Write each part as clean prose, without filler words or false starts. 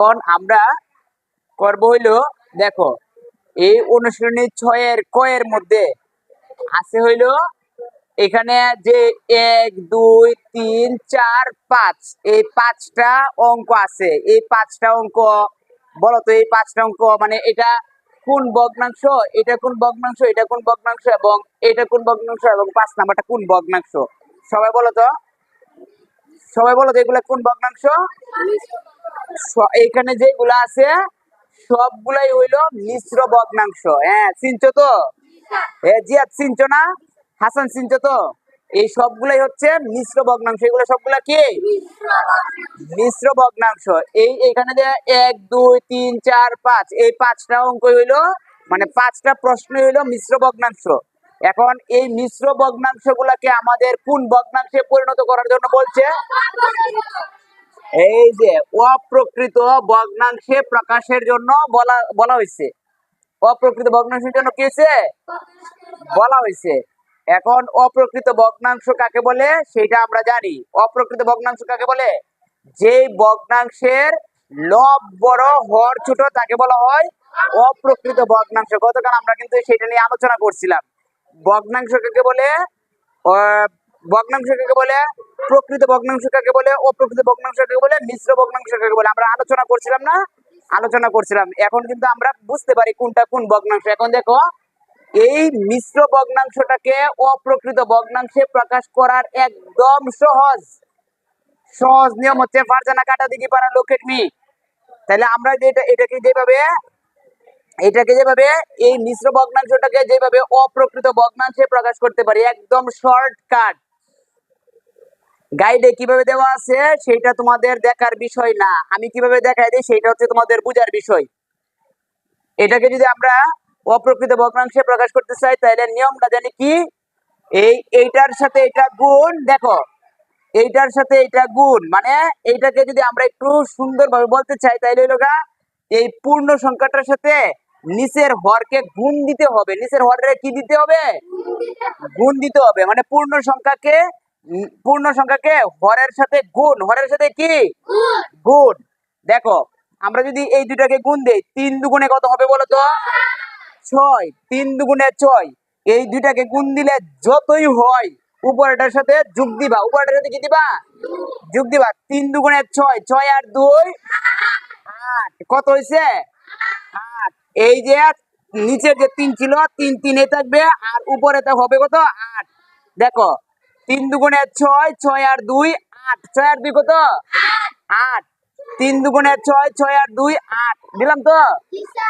এখন আমরা করব হইলো, দেখো এই অনুশীলনী 6 এর কয়ের মধ্যে আছে হইলো এখানে যে 1 2 3 4 5 এই 5টা অঙ্ক আছে। এই 5টা অঙ্ক বলতো, এই 5টা অঙ্ক মানে এটা কোন ভগ্নাংশ, এটা কোন ভগ্নাংশ, এটা কোন ভগ্নাংশ এবং এটা কোন ভগ্নাংশ এবং 5 নাম্বারটা কোন ভগ্নাংশ। সবাই বলো তো, সবাই বলো তো এগুলা কোন ভগ্নাংশ। এখানে যেগুলা আছে সবগুলাই হইলো মিশ্র ভগ্নাংশ। হ্যাঁ, চিনছো তো? জিয়াদ চিনছো না? হাসান চিনছো তো? এই সবগুলাই হচ্ছে মিশ্র ভগ্নাংশ। এগুলো সবগুলা কি মিশ্র ভগ্নাংশ। এই এখানে যে 1 2 3 4 5 এই 5টা অঙ্ক হইলো মানে 5টা প্রশ্ন হইলো মিশ্র ভগ্নাংশ। এখন এই মিশ্র ভগ্নাংশ গুলাকে আমাদের কোন ভগ্নাংশে পরিণত করার জন্য বলছে? এই যে অপ্রকৃত ভগ্নাংশে প্রকাশের জন্য বলা বলা হয়েছে। অপ্রকৃত ভগ্নাংশের জন্য কি হয়েছে বলা হয়েছে। এখন অপ্রকৃত ভগ্নাংশ কাকে বলে সেটা আমরা জানি। অপ্রকৃত ভগ্নাংশ কাকে বলে? যে ভগ্নাংশের লব বড় হর ছোট তাকে বলা হয় অপ্রকৃত ভগ্নাংশ। গতকাল আমরা কিন্তু সেটা নিয়ে আলোচনা করছিলাম। ভগ্নাংশ কাকে বলে, ভগ্নাংশ কাকে বলে, প্রকৃত ভগ্নাংশ কাকে বলে, অপ্রকৃত ভগ্নাংশ কাকে বলে, মিশ্র ভগ্নাংশ কাকে বলে, আমরা আলোচনা করছিলাম না? আলোচনা করছিলাম। এখন কিন্তু আমরা বুঝতে পারি কোনটা কোন ভগ্নাংশ। এখন দেখো এই মিশ্র ভগ্নাংশটাকে অপ্রকৃত ভগ্নাংশে প্রকাশ করার একদম সহজ সহজ নিয়ম হচ্ছে ফারজানা কাটা দিকে পারা লোকেট মি। তাহলে আমরা এটাকে যেভাবে এই মিশ্র ভগ্নাংশটাকে যেভাবে অপ্রকৃত ভগ্নাংশে প্রকাশ করতে পারি একদম শর্টকাট গাইডে কিভাবে দেওয়া আছে সেটা তোমাদের দেখার বিষয় না, আমি কিভাবে দেখাই দিই সেটা হচ্ছে তোমাদের বুঝার বিষয়। এটাকে যদি আমরা অপ্রকৃত ভগ্নাংশে প্রকাশ করতে চাই তাহলে নিয়মটা জানি কি, এইটার সাথে এটা গুণ, দেখো এইটার সাথে এটা গুণ, মানে এইটাকে যদি আমরা একটু সুন্দরভাবে বলতে চাই তাইলে হলো এই পূর্ণ সংখ্যাটার সাথে নিচের হরকে গুণ দিতে হবে। নিচের হরের কি দিতে হবে? গুণ দিতে হবে। মানে পূর্ণ সংখ্যাকে হরের সাথে গুণ, হরের সাথে কি গুণ। দেখো আমরা যদি এই দুটাকে গুণ দেই 3 দুগুণে কত হবে বলো তো? 6। 3 দুগুণে 6। এই দুইটাকে গুণ দিলে যতই হয় উপরেটার সাথে যোগ দিবা, উপরেটার সাথে কি দিবা যোগ দিবা। 3 দুগুণে 6, 6 আর 2 8, কত হইছে 8। এই যে নিচের যে 3 ছিল 3 3 থাকবে আর উপরেতে হবে কত 8। দেখো 3 দুগুণে 6, 6 আর 2 8, 6 আর 2 কত 8। 3 দুগুণে 6, 6 আর 2 8 দিলাম তো।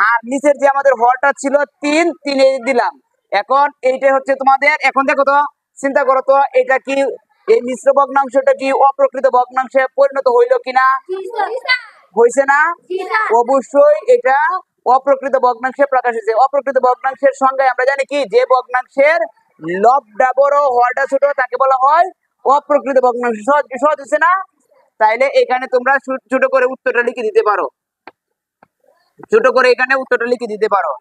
আর নিচের যে আমাদের হরটা ছিল 3 3 দিলাম। এখন এইটা হচ্ছে তোমাদের, এখন দেখো তো চিন্তা করো তো এটা কি এই মিশ্র ভগ্নাংশটা কি অপ্রকৃত ভগ্নাংশে পরিণত হইলো কিনা? হয়েছে না? অবশ্যই এটা অপ্রকৃত ভগ্নাংশে প্রকাশ হয়েছে। অপ্রকৃত ভগ্নাংশের সংজ্ঞায় আমরা জানি কি, যে ভগ্নাংশের লবটা বড় হরটা ছোট তাকে বলা হয় অপ্রকৃত ভগ্নাংশ। সহজ সহজ হচ্ছে না? তাইলে এখানে তোমরা ছোট করে উত্তরটা লিখে দিতে পারো, ছোট করে এখানে উত্তরটা লিখে দিতে পারো।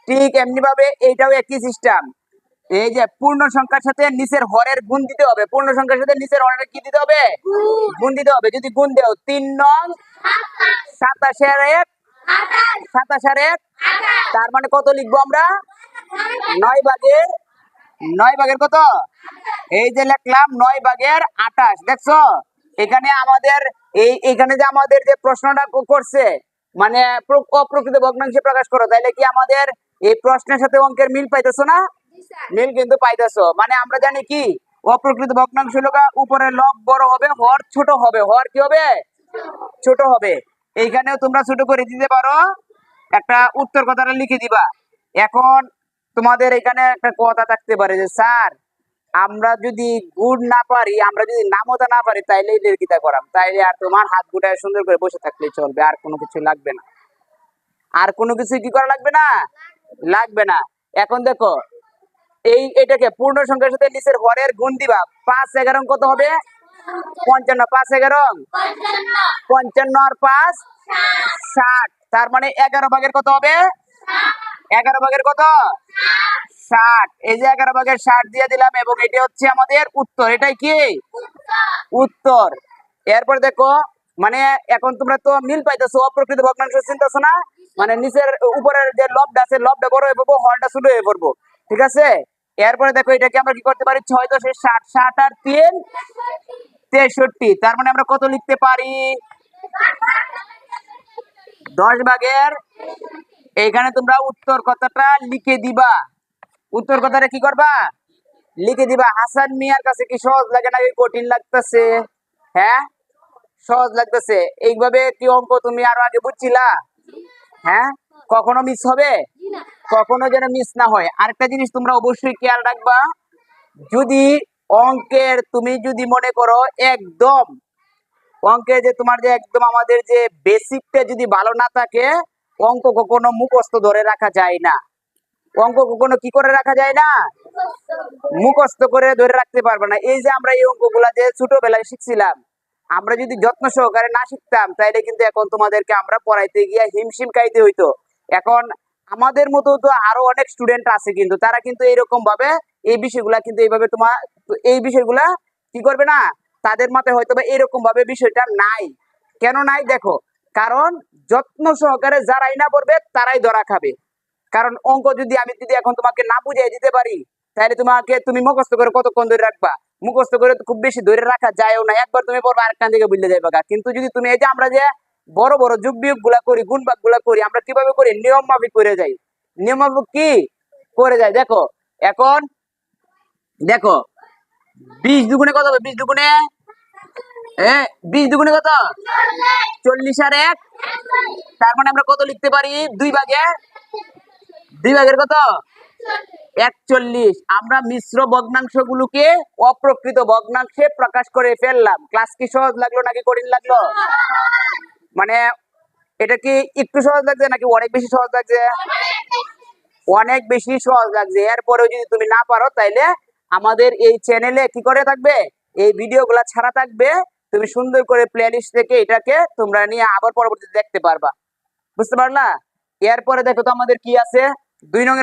ঠিক এমনি ভাবে এইটাও একই সিস্টেম। এই যে পূর্ণ সংখ্যার সাথে নিচের হরের গুণ দিতে হবে, পূর্ণ সংখ্যার সাথে নিচের হরের কি দিতে হবে? গুণ দিতে হবে। যদি গুণ দেও 3 নং 27 আর 1 27 আর 1, তার মানে কত লিখবো আমরা? 9 ভাগের 9 ভাগের কত? এই যে লিখলাম 9 ভাগের 28। দেখছো এখানে আমাদের এখানে যে আমাদের যে প্রশ্নটা করছে মানে অপ্রকৃত ভগ্নাংশে প্রকাশ করো, তাইলে কি আমাদের এই প্রশ্নের সাথে অঙ্কের মিল পাইতেছো না? মিল কিন্তু পাইতেছো। মানে আমরা জানি কি অপ্রকৃত ভগ্নাংশ হলো উপরে লব বড় হবে, হর ছোট হবে। হর কি হবে? ছোট হবে। এইখানেও তোমরা ছোট করে দিতে পারো, একটা উত্তর কথাটা লিখে দিবা। এখন তোমাদের এখানে একটা কথা থাকতে পারে যে স্যার আমরা যদি গুণ না পারি, আমরা যদি নামতা না পারি তাইলে এদের কিতা করাম? তাইলে আর তোমার হাত গুটায় সুন্দর করে বসে থাকলেই চলবে, আর কোনো কিছু লাগবে না। আর কোনো কিছু কি করা লাগবে না? লাগবে না। এখন দেখো এটাকে পূর্ণ সংখ্যার সাথে নিচের হরের গুণ দিবা। 5 11 কত হবে? 55। 5 11 55 আর 5 60, তার মানে 11 ভাগের কত হবে? 11 ভাগের কত? 60। এই যে 11 ভাগের 60 দিয়ে দিলাম এবং এটা হচ্ছে আমাদের উত্তর। এটাই কি উত্তর। এরপর দেখো মানে এখন তোমরা তো মিল পাইতেছো, অপ্রকৃত ভগ্নাংশ চিনতেছো না, মানে নিচের উপরের যে লবটা আছে লবটা বড় হয়ে পড়বো, হরটা ছোট হয়ে পড়বো, ঠিক আছে। এরপরে দেখো এটাকে আমরা কি করতে পারি, 6×10 = 60, 60 আর 3 63, তার মানে আমরা কত লিখতে পারি, 10 ভাগের, এইখানে তোমরা উত্তর কথাটা লিখে দিবা, উত্তর কথাটা কি করবা, লিখে দিবা। হাসান মিয়ার কাছে কি সহজ লাগে নাকি কঠিন লাগতেছে? হ্যাঁ, সহজ লাগতেছে। এইভাবে কি অঙ্ক তুমি আরো আগে বুঝছিলা? হ্যাঁ, কখনো মিস হবে, কখনো যেন মিস না হয়। আরেকটা জিনিস তোমরা অবশ্যই খেয়াল রাখবা, যদি অঙ্কের তুমি যদি মনে করো একদম অঙ্কে যে তোমার যে একদম আমাদের যে বেসিকটা যদি ভালো না থাকে, অঙ্ক কখনো মুখস্থ ধরে রাখা যায় না, অঙ্ক কখনো কি করে রাখা যায় না, মুখস্থ করে ধরে রাখতে পারবে না। এই যে আমরা এই অঙ্কগুলা যে ছোটবেলায় শিখছিলাম, আমরা যদি যত্ন সহকারে না শিখতাম তাইলে কিন্তু এখন তোমাদেরকে আমরা পড়াইতে গিয়ে হিমশিম খাইতে হইতো। এখন আমাদের মতো তো আরো অনেক স্টুডেন্ট আছে, কিন্তু তারা কিন্তু এরকম ভাবে এই বিষয়গুলা কিন্তু এইভাবে তোমার এই বিষয়গুলা কি করবে না, তাদের মাথায় হয়তো বা এরকম ভাবে বিষয়টা নাই। কেন নাই দেখো, কারণ যত্ন সহকারে যারাই না পড়বে তারাই ধরা খাবে। কারণ অঙ্ক যদি আমি যদি এখন তোমাকে না বুঝিয়ে দিতে পারি, তাহলে তোমাকে তুমি মুখস্থ করে কতক্ষণ ধরে রাখবা, মুখস্থ করে তো খুব বেশি ধরে রাখা যায়ও না, একবার তুমি পড়বা আরেকখান থেকে বুঝলে যাইবা গা। কিন্তু যদি তুমি এই যে আমরা যে বড় বড় যোগ বিয়োগ গুলা করি, গুণ ভাগ গুলা করি, আমরা কিভাবে করি, নিয়ম মাফিক করে যাই, নিয়ম মাফিক কি করে যাই। দেখো এখন দেখো 20 দুগুণে কত হবে, 20 দুগুণে 20 দুগুণে কত, 40 আর 1, তার মানে আমরা কত লিখতে পারি, 2 ভাগের, 2 ভাগের কত, 41। আমরা মিশ্র ভগ্নাংশ গুলোকে অপ্রকৃত ভগ্নাংশে প্রকাশ করে ফেললাম। ক্লাস কি সহজ লাগলো নাকি কঠিন লাগলো? মানে এটা কি একটু সহজ লাগছে নাকি অনেক বেশি সহজ লাগছে? অনেক বেশি সহজ লাগছে। এরপরেও যদি তুমি না পারো তাইলে আমাদের এই চ্যানেলে কি করে থাকবে, এই ভিডিওগুলো ছাড়া থাকবে, তুমি সুন্দর করে প্লেলিস্ট থেকে এটাকে তোমরা নিয়ে আবার পরবর্তীতে দেখতে পারবা। বুঝতে পারলা? এরপরে দেখো তো আমাদের কি আছে, 2 নং